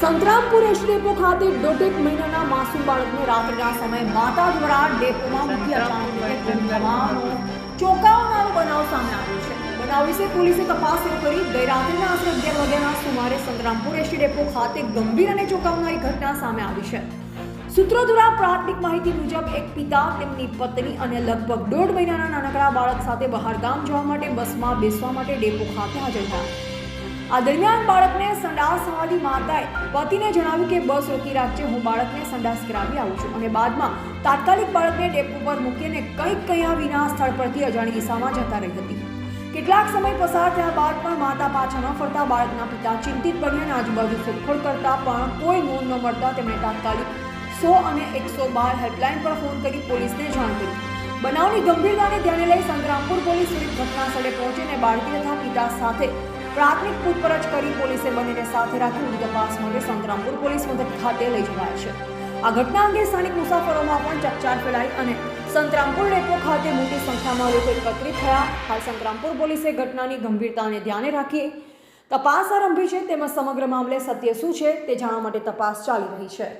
Santrampur ST depot ખાતે 1.5 મહિનાના માસૂમ બાળકને રાત્રિના સમયે માતા દ્વારા ડેપોમાં મૂકી અચાનક રીતે ગુમ થવાનો ચોંકાવનારો બનાવ સામે આવ્યો છે। બનાવ વિશે પોલીસે તપાસ શરૂ કરી ગઈ રાત્રિના આશરે 11 વાગ્યાના સુમારે સંતરામપુર એસટી ડેપો ખાતે ગંભીર અને ચોંકાવનારી ઘટના સામે આવી છે। સૂત્રો દ્વારા પ્રાથમિક માહિતી મુજબ એક પિતા તેમની પત્ની અને લગભગ 1.5 મહિનાના નાનકડા બાળક સાથે બહાર ગામ જવા માટે બસમાં બેસવા માટે ડેપો ખાતે હાજર થયા। આ દરમિયાન બાળકને સંડાસ થવાથી માતાએ પતિને જણાવ્યું કે બસ રોકી રાખજે, હું બાળકને સંડાસ કરાવી આવું છું અને બાદમાં તાત્કાલિક બાળકને ડેપો પર મૂકીને કંઈક કહ્યા વિના સ્થળ પરથી અજાણી દિશામાં જતા રહી હતી। કેટલાક સમય પસાર થયા બાદ પણ માતા પાછા ન ફરતા બાળકના પિતા ચિંતિત બન્યા અને આજુબાજુ શોધખોળ કરતા પણ કોઈ નોંધ ન મળતા તેમણે તાત્કાલિક 100 અને 112 હેલ્પલાઇન પર ફોન કરી પોલીસને જાણ કરી। બનાવની ગંભીરતાને ધ્યાને લઈ સંતરામપુર પોલીસ ઘટના સ્થળે પહોંચીને બાળકી તથા પિતા સાથે પ્રાથમિક પૂછપરછ કરી પોલીસે બંનેને સાથે રાખી વધુ તપાસ માટે સંતરામપુર પોલીસ મથક ખાતે લઈ જવાયા છે। આ ઘટના અંગે સ્થાનિક મુસાફરોમાં પણ ચકચાર ફેલાઈ અને સંતરામપુર ડેપો ખાતે મોટી સંખ્યામાં લોકો એકત્રિત થયા। હાલ સંતરામપુર પોલીસે ઘટનાની ગંભીરતાને ધ્યાને રાખી તપાસ આરંભી છે, તેમજ સમગ્ર મામલે સત્ય શું છે તે જાણવા માટે તપાસ ચાલી રહી છે।